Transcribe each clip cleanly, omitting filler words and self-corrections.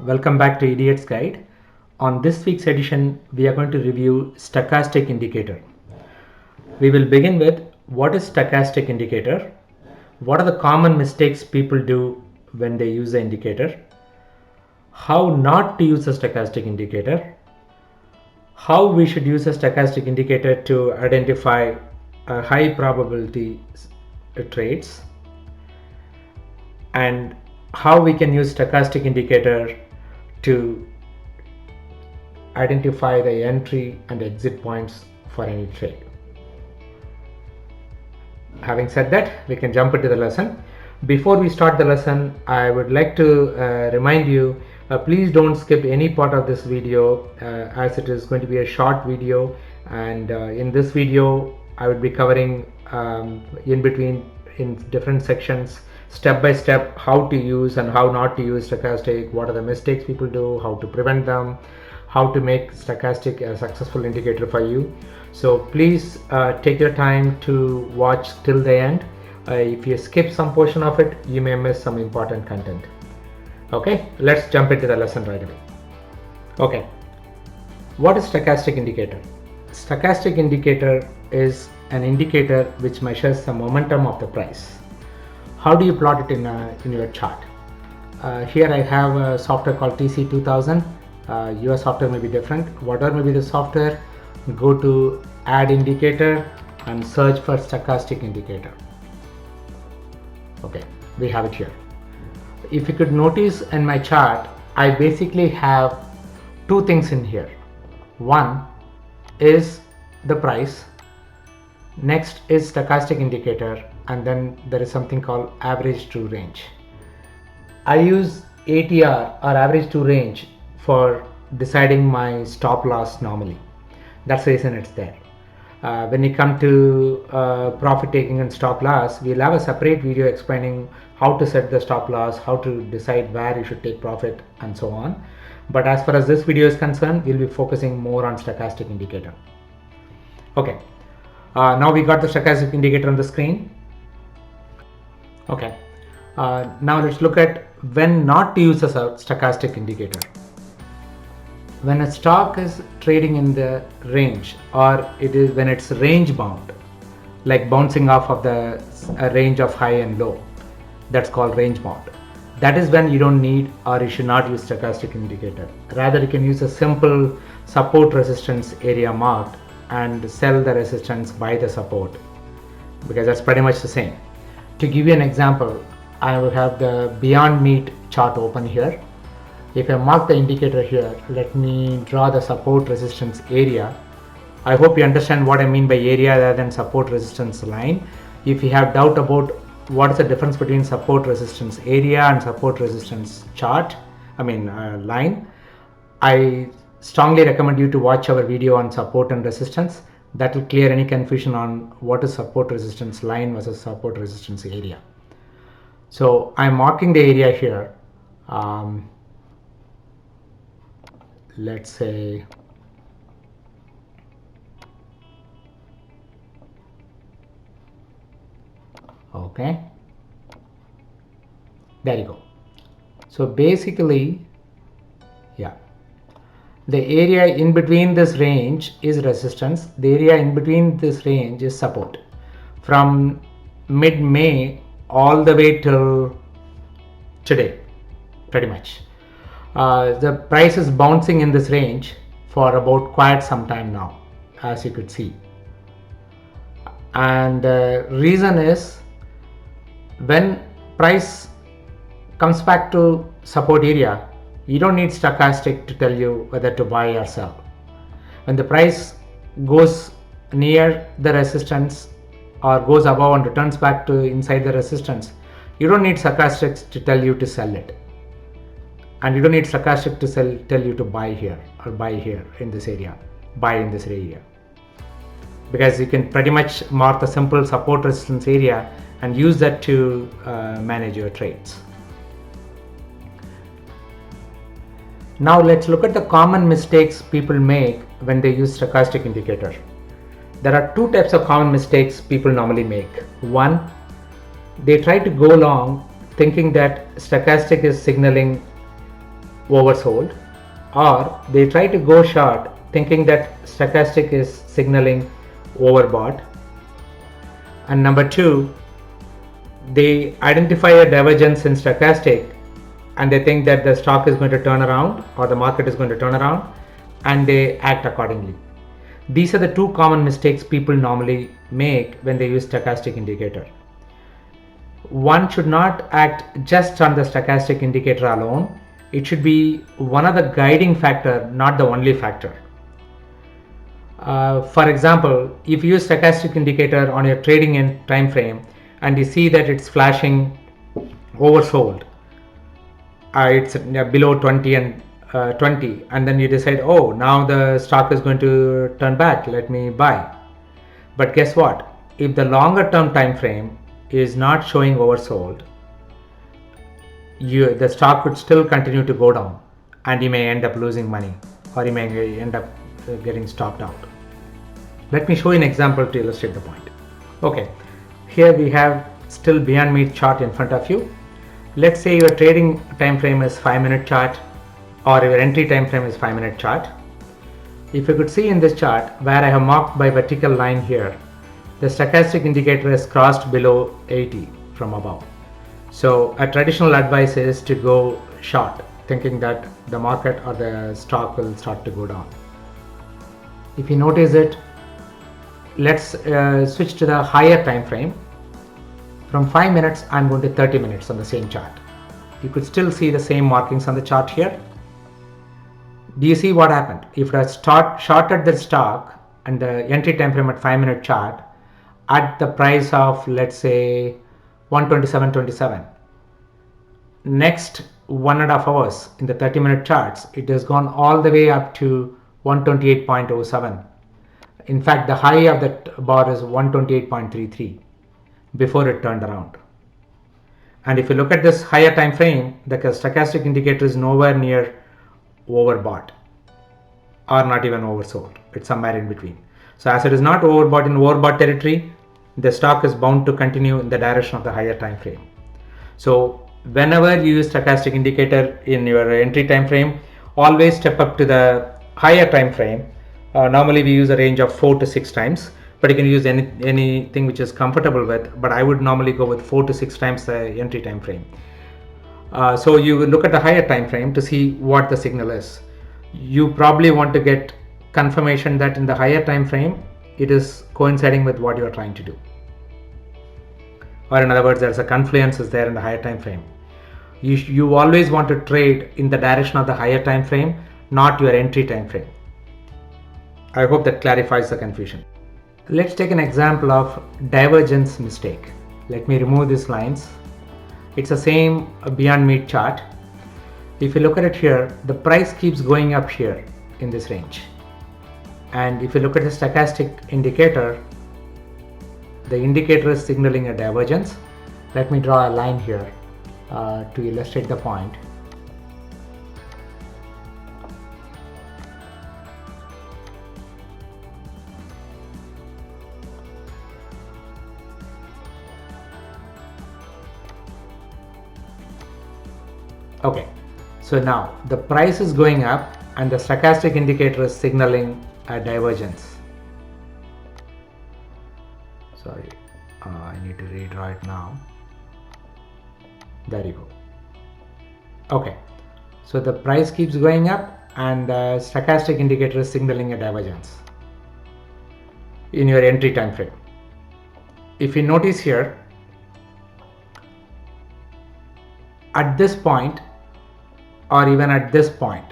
Welcome back to Idiot's Guide. On this week's edition, we are going to review stochastic indicator. We will begin with what is stochastic indicator, what are the common mistakes people do when they use the indicator, how not to use a stochastic indicator, how we should use a stochastic indicator to identify high probability trades, and how we can use stochastic indicator to identify the entry and exit points for any trade. Having said that, we can jump into the lesson. Before we start the lesson, I would like to remind you, please don't skip any part of this video as it is going to be a short video, and in this video I would be covering in between in different sections step by step how to use and how not to use stochastic, what are the mistakes people do, how to prevent them, how to make stochastic a successful indicator for you. So please take your time to watch till the end. If you skip some portion of it, you may miss some important content. Okay, let's jump into the lesson right away. Okay, what is stochastic indicator? Stochastic indicator is an indicator which measures the momentum of the price. How do you plot it in your chart? Here I have a software called TC2000. Your software may be different. Whatever may be the software, go to add indicator and search for stochastic indicator. Okay, we have it here. If you could notice in my chart, I basically have two things in here. One is the price, next is stochastic indicator, and then there is something called average true range. I use ATR or average true range for deciding my stop loss normally. That's the reason it's there. When you come to profit taking and stop loss, we'll have a separate video explaining how to set the stop loss, how to decide where you should take profit, and so on. But as far as this video is concerned, we'll be focusing more on stochastic indicator. Okay, now we got the stochastic indicator on the screen. Okay, now let's look at when not to use a stochastic indicator. When a stock is trading in the range, or it is when it's range bound, like bouncing off of the range of high and low, that's called range bound. That is when you don't need or you should not use stochastic indicator. Rather, you can use a simple support resistance area marked and sell the resistance, buy the support, because that's pretty much the same. To give you an example, I will have the Beyond Meat chart open here. If I mark the indicator here, let me draw the support resistance area. I hope you understand what I mean by area rather than support resistance line. If you have doubt about what is the difference between support resistance area and support resistance line, I strongly recommend you to watch our video on support and resistance. That will clear any confusion on what is support resistance line versus support resistance area. So I'm marking the area here. Let's say okay, there you go. So basically, yeah, the area in between this range is resistance, the area in between this range is support. From mid-May all the way till today, pretty much. The price is bouncing in this range for about quite some time now, as you could see. And the reason is, when price comes back to support area, you don't need stochastic to tell you whether to buy or sell. When the price goes near the resistance or goes above and returns back to inside the resistance, you don't need stochastics to tell you to sell it. And you don't need stochastic to tell you to buy here or buy here in this area, buy in this area, because you can pretty much mark the simple support resistance area and use that to manage your trades. Now let's look at the common mistakes people make when they use stochastic indicator. There are two types of common mistakes people normally make. One, they try to go long thinking that stochastic is signaling oversold, or they try to go short thinking that stochastic is signaling overbought. And number two, they identify a divergence in stochastic and they think that the stock is going to turn around or the market is going to turn around, and they act accordingly. These are the two common mistakes people normally make when they use stochastic indicator. One should not act just on the stochastic indicator alone. It should be one of the guiding factor, not the only factor. For example, if you use stochastic indicator on your trading end time frame and you see that it's flashing oversold, it's below 20 and 20, and then you decide, oh, now the stock is going to turn back, let me buy. But guess what? If the longer term time frame is not showing oversold, the stock would still continue to go down and you may end up losing money, or you may end up getting stopped out. Let me show you an example to illustrate the point. Okay, here we have still Beyond Meat chart in front of you. Let's say your trading time frame is 5-minute chart, or your entry time frame is 5-minute chart. If you could see in this chart where I have marked by vertical line here, the stochastic indicator is crossed below 80 from above. So a traditional advice is to go short, thinking that the market or the stock will start to go down. If you notice it, let's switch to the higher time frame. From 5 minutes, I'm going to 30 minutes on the same chart. You could still see the same markings on the chart here. Do you see what happened? If I shorted the stock and the entry time frame at 5-minute chart at the price of, let's say, 127.27, next 1.5 hours in the 30-minute charts, it has gone all the way up to 128.07. In fact, the high of that bar is 128.33 before it turned around. And if you look at this higher time frame, the stochastic indicator is nowhere near overbought or not even oversold. It's somewhere in between. So as it is not overbought in overbought territory, the stock is bound to continue in the direction of the higher time frame. So whenever you use stochastic indicator in your entry time frame, always step up to the higher time frame. Normally we use a range of 4 to 6 times, but you can use anything which is comfortable with, but I would normally go with 4 to 6 times the entry time frame. So you will look at the higher time frame to see what the signal is. You probably want to get confirmation that in the higher time frame it is coinciding with what you are trying to do, or in other words, there's a confluence is there in the higher time frame. You always want to trade in the direction of the higher time frame, not your entry time frame. I hope that clarifies the confusion. Let's take an example of divergence mistake. Let me remove these lines. It's the same Beyond Meat chart. If you look at it here, the price keeps going up here in this range. And if you look at the stochastic indicator, the indicator is signaling a divergence. Let me draw a line here to illustrate the point. Okay, so now the price is going up and the stochastic indicator is signaling a divergence. Sorry, I need to redraw it now. There you go. Okay, so the price keeps going up and the stochastic indicator is signaling a divergence in your entry time frame. If you notice here, at this point or even at this point,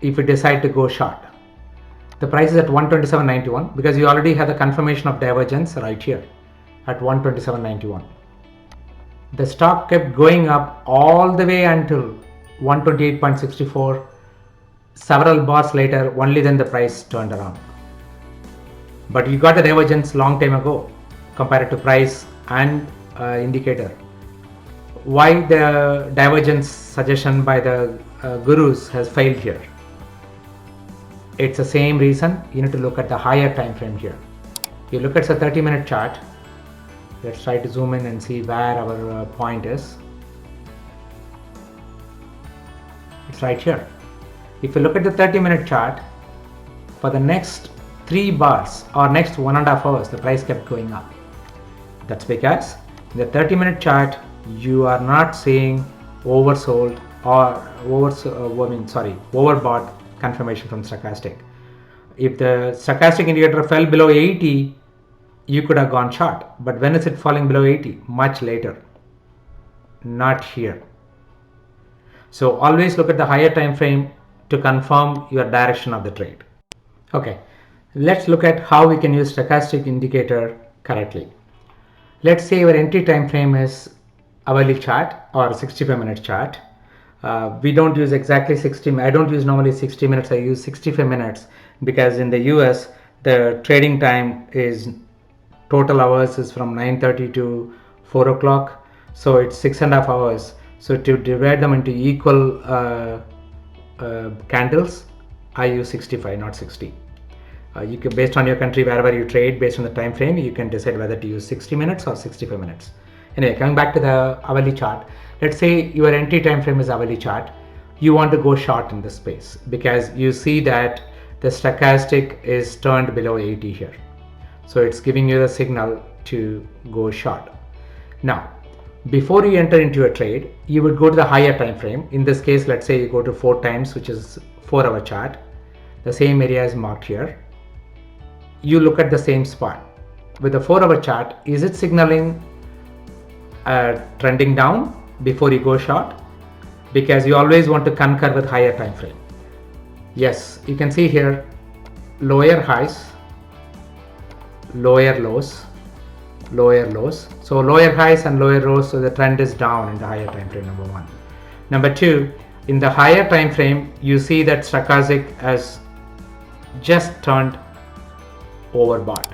if you decide to go short, the price is at 127.91 because you already have the confirmation of divergence right here at 127.91. The stock kept going up all the way until 128.64. Several bars later, only then the price turned around. But you got the divergence long time ago compared to price and indicator. Why the divergence suggestion by the gurus has failed here? It's the same reason. You need to look at the higher time frame here. You look at the 30-minute chart. Let's try to zoom in and see where our point is. It's right here. If you look at the 30-minute chart, for the next 3 bars or next 1.5 hours, the price kept going up. That's because in the 30-minute chart, you are not seeing oversold or overbought confirmation from stochastic. If the stochastic indicator fell below 80, you could have gone short. But when is it falling below 80? Much later, not here. So always look at the higher time frame to confirm your direction of the trade. Okay, let's look at how we can use stochastic indicator correctly. Let's say our entry time frame is hourly chart or 65-minute chart. We don't use exactly 60. I don't use normally 60 minutes. I use 65 minutes because in the US the trading time is total hours is from 9:30 to 4 o'clock. So it's 6.5 hours. So to divide them into equal candles, I use 65, not 60. You can, based on your country, wherever you trade, based on the time frame, you can decide whether to use 60 minutes or 65 minutes. Anyway, coming back to the hourly chart, let's say your entry time frame is hourly chart. You want to go short in this space because you see that the stochastic is turned below 80 here. So it's giving you the signal to go short. Now, before you enter into a trade, you would go to the higher time frame. In this case, let's say you go to 4 times, which is 4-hour chart. The same area is marked here. You look at the same spot. With the 4-hour chart, is it signaling trending down before you go short? Because you always want to concur with higher time frame. Yes, you can see here lower highs, lower lows, lower lows. So lower highs and lower lows, so the trend is down in the higher time frame, number 1. Number 2, in the higher time frame, you see that stochastic has just turned overbought.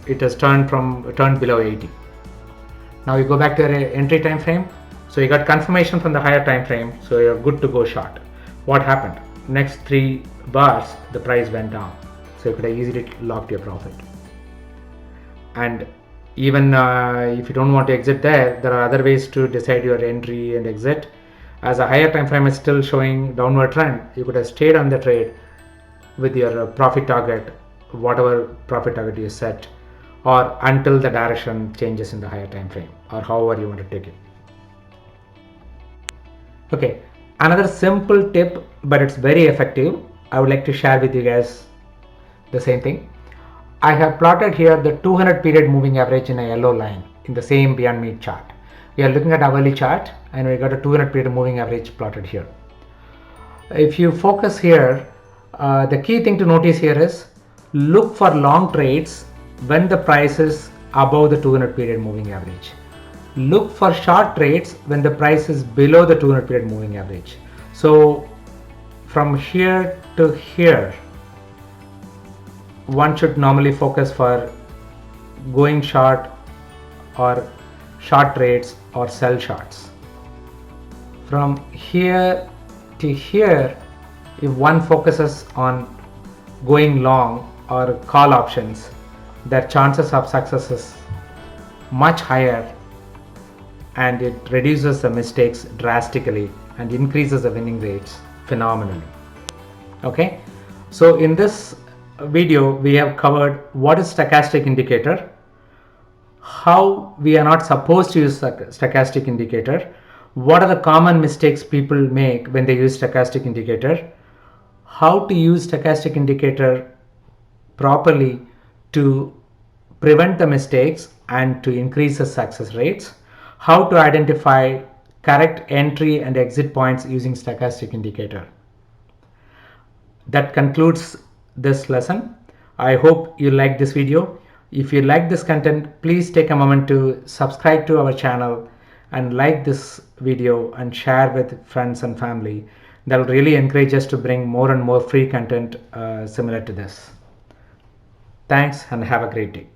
It has turned below 80. Now you go back to the entry time frame. So you got confirmation from the higher time frame, so you're good to go short. What happened? Next 3 bars, the price went down. So you could have easily locked your profit. And even if you don't want to exit there are other ways to decide your entry and exit. As a higher time frame is still showing downward trend, you could have stayed on the trade with your profit target, whatever profit target you set, or until the direction changes in the higher time frame, or however you want to take it. Okay, another simple tip, but it's very effective. I would like to share with you guys the same thing. I have plotted here the 200 period moving average in a yellow line in the same Beyond Meat chart. We are looking at hourly chart and we got a 200 period moving average plotted here. If you focus here, the key thing to notice here is look for long trades when the price is above the 200 period moving average. Look for short trades when the price is below the 200 period moving average. So from here to here, one should normally focus for going short or short trades or sell shorts. From here to here, if one focuses on going long or call options, their chances of success is much higher, and it reduces the mistakes drastically and increases the winning rates phenomenally. Okay, so in this video we have covered what is stochastic indicator, how we are not supposed to use stochastic indicator, what are the common mistakes people make when they use stochastic indicator, how to use stochastic indicator properly to prevent the mistakes and to increase the success rates, how to identify correct entry and exit points using stochastic indicator. That concludes this lesson. I hope you like this video. If you like this content, please take a moment to subscribe to our channel and like this video and share with friends and family. That will really encourage us to bring more and more free content similar to this. Thanks and have a great day.